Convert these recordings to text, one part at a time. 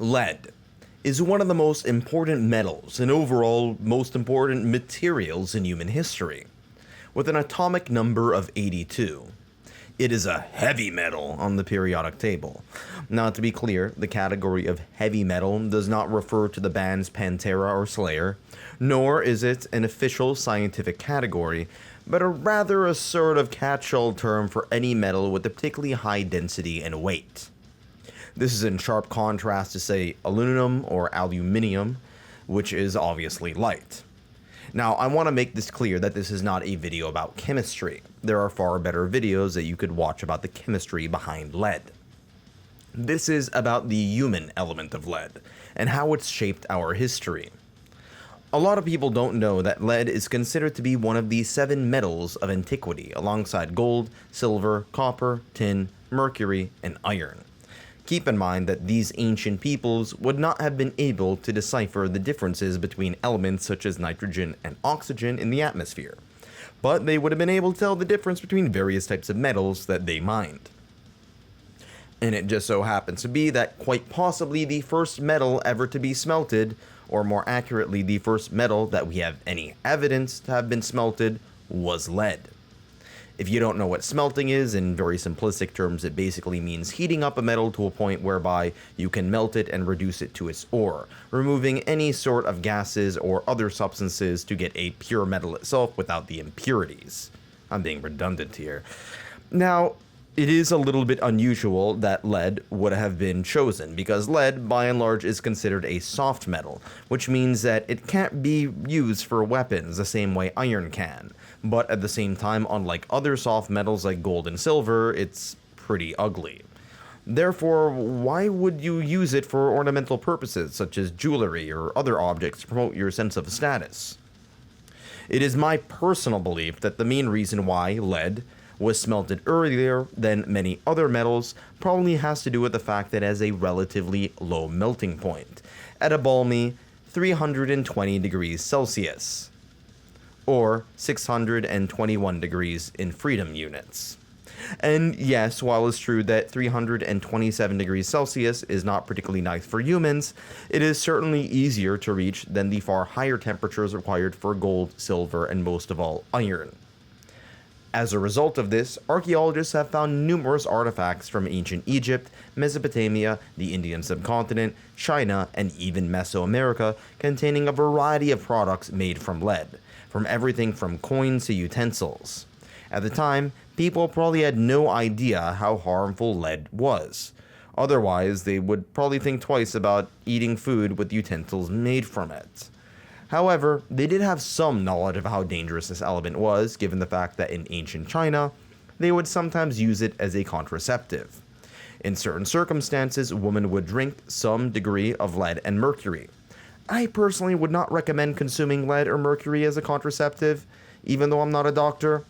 Lead is one of the most important metals and overall most important materials in human history, with an atomic number of 82. It is a heavy metal on the periodic table. Now, to be clear, the category of heavy metal does not refer to the bands Pantera or Slayer, nor is it an official scientific category, but rather a sort of catch-all term for any metal with a particularly high density and weight. This is in sharp contrast to, say, aluminum or aluminium, which is obviously light. Now, I want to make this clear that this is not a video about chemistry. There are far better videos that you could watch about the chemistry behind lead. This is about the human element of lead, and how it's shaped our history. A lot of people don't know that lead is considered to be one of the 7 metals of antiquity, alongside gold, silver, copper, tin, mercury, and iron. Keep in mind that these ancient peoples would not have been able to decipher the differences between elements such as nitrogen and oxygen in the atmosphere, but they would have been able to tell the difference between various types of metals that they mined. And it just so happens to be that quite possibly the first metal ever to be smelted, or more accurately the first metal that we have any evidence to have been smelted, was lead. If you don't know what smelting is, in very simplistic terms, it basically means heating up a metal to a point whereby you can melt it and reduce it to its ore, removing any sort of gases or other substances to get a pure metal itself without the impurities. I'm being redundant here. Now, it is a little bit unusual that lead would have been chosen, because lead, by and large, is considered a soft metal, which means that it can't be used for weapons the same way iron can. But at the same time, unlike other soft metals like gold and silver, it's pretty ugly. Therefore, why would you use it for ornamental purposes, such as jewelry or other objects to promote your sense of status? It is my personal belief that the main reason why lead was smelted earlier than many other metals probably has to do with the fact that it has a relatively low melting point, at a balmy 320 degrees Celsius, or 621 degrees in freedom units. And yes, while it's true that 327 degrees Celsius is not particularly nice for humans, it is certainly easier to reach than the far higher temperatures required for gold, silver, and most of all, iron. As a result of this, archaeologists have found numerous artifacts from ancient Egypt, Mesopotamia, the Indian subcontinent, China, and even Mesoamerica containing a variety of products made from lead, from everything from coins to utensils. At the time, people probably had no idea how harmful lead was. Otherwise, they would probably think twice about eating food with utensils made from it. However, they did have some knowledge of how dangerous this element was, given the fact that in ancient China, they would sometimes use it as a contraceptive. In certain circumstances, women would drink some degree of lead and mercury. I personally would not recommend consuming lead or mercury as a contraceptive, even though I'm not a doctor.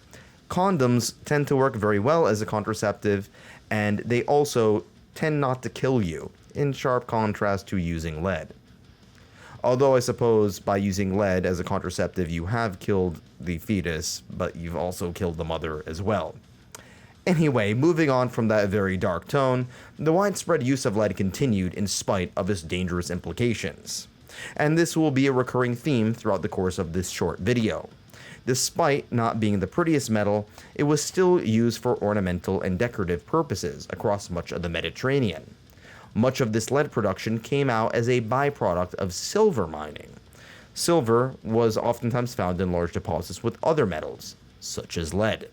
Condoms tend to work very well as a contraceptive, and they also tend not to kill you, in sharp contrast to using lead. Although I suppose by using lead as a contraceptive you have killed the fetus, but you've also killed the mother as well. Anyway, moving on from that very dark tone, the widespread use of lead continued in spite of its dangerous implications. And this will be a recurring theme throughout the course of this short video. Despite not being the prettiest metal, it was still used for ornamental and decorative purposes across much of the Mediterranean. Much of this lead production came out as a byproduct of silver mining. Silver was oftentimes found in large deposits with other metals, such as lead.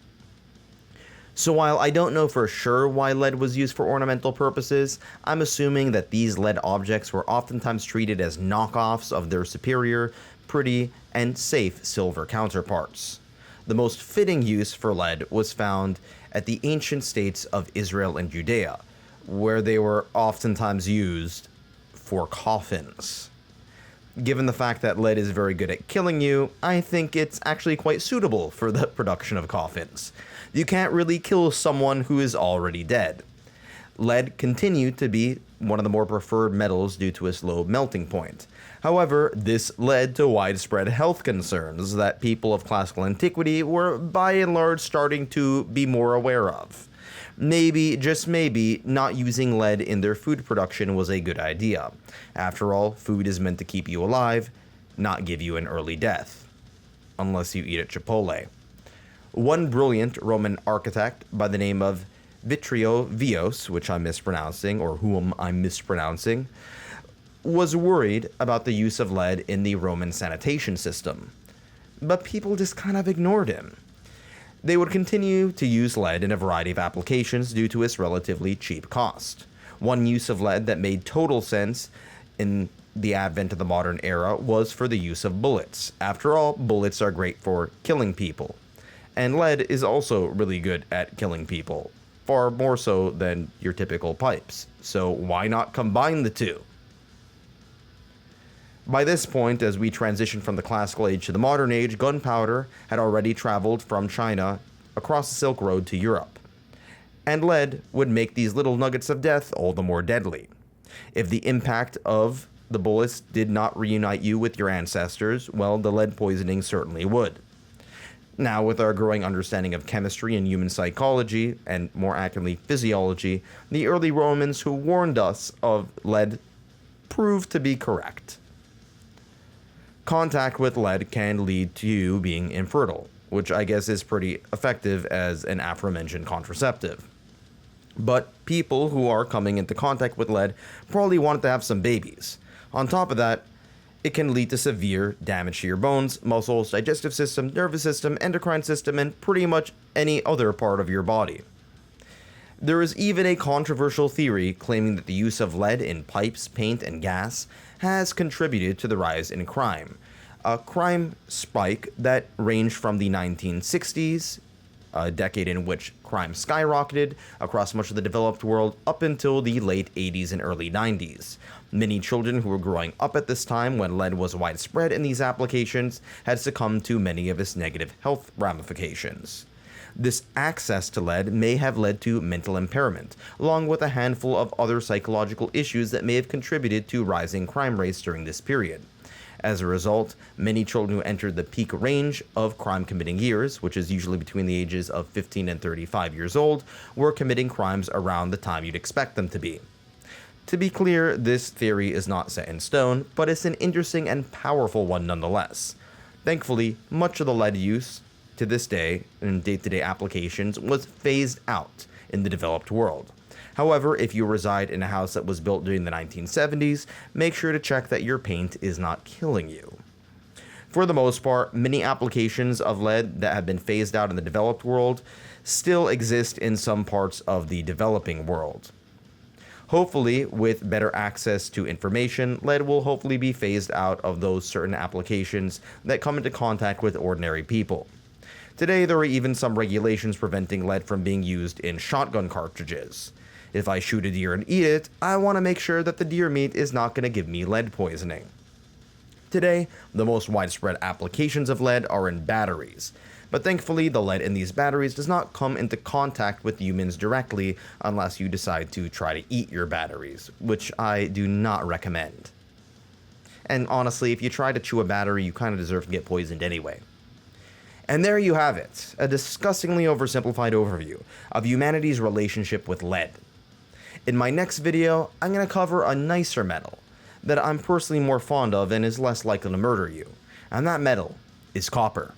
So while I don't know for sure why lead was used for ornamental purposes, I'm assuming that these lead objects were oftentimes treated as knockoffs of their superior, pretty, and safe silver counterparts. The most fitting use for lead was found at the ancient states of Israel and Judea, where they were oftentimes used for coffins. Given the fact that lead is very good at killing you, I think it's actually quite suitable for the production of coffins. You can't really kill someone who is already dead. Lead continued to be one of the more preferred metals due to its low melting point. However, this led to widespread health concerns that people of classical antiquity were by and large starting to be more aware of. maybe, just maybe, not using lead in their food production was a good idea. After all, food is meant to keep you alive, not give you an early death. Unless you eat at Chipotle. One brilliant Roman architect by the name of Vitruvius, which I'm mispronouncing, or whom I'm mispronouncing, was worried about the use of lead in the Roman sanitation system. But people just kind of ignored him. They would continue to use lead in a variety of applications due to its relatively cheap cost. One use of lead that made total sense in the advent of the modern era was for the use of bullets. After all, bullets are great for killing people. And lead is also really good at killing people, far more so than your typical pipes. So why not combine the two? By this point, as we transition from the classical age to the modern age, gunpowder had already traveled from China across the Silk Road to Europe. And lead would make these little nuggets of death all the more deadly. If the impact of the bullets did not reunite you with your ancestors, well, the lead poisoning certainly would. Now, with our growing understanding of chemistry and human psychology, and more accurately physiology, the early Romans who warned us of lead proved to be correct. Contact with lead can lead to you being infertile, which I guess is pretty effective as an aforementioned contraceptive. But people who are coming into contact with lead probably want to have some babies. On top of that, it can lead to severe damage to your bones, muscles, digestive system, nervous system, endocrine system, and pretty much any other part of your body. There is even a controversial theory claiming that the use of lead in pipes, paint, and gas has contributed to the rise in crime. A crime spike that ranged from the 1960s, a decade in which crime skyrocketed across much of the developed world, up until the late 80s and early 90s. Many children who were growing up at this time when lead was widespread in these applications had succumbed to many of its negative health ramifications. This access to lead may have led to mental impairment, along with a handful of other psychological issues that may have contributed to rising crime rates during this period. As a result, many children who entered the peak range of crime committing years, which is usually between the ages of 15 and 35 years old, were committing crimes around the time you'd expect them to be. To be clear, this theory is not set in stone, but it's an interesting and powerful one nonetheless. Thankfully, much of the lead use to this day in day-to-day applications was phased out in the developed world. However, if you reside in a house that was built during the 1970s, make sure to check that your paint is not killing you. For the most part, many applications of lead that have been phased out in the developed world still exist in some parts of the developing world. Hopefully, with better access to information, lead will hopefully be phased out of those certain applications that come into contact with ordinary people. Today, there are even some regulations preventing lead from being used in shotgun cartridges. If I shoot a deer and eat it, I want to make sure that the deer meat is not going to give me lead poisoning. Today, the most widespread applications of lead are in batteries, but thankfully the lead in these batteries does not come into contact with humans directly unless you decide to try to eat your batteries, which I do not recommend. And honestly, if you try to chew a battery, you kind of deserve to get poisoned anyway. And there you have it, a disgustingly oversimplified overview of humanity's relationship with lead. In my next video, I'm going to cover a nicer metal that I'm personally more fond of and is less likely to murder you, and that metal is copper.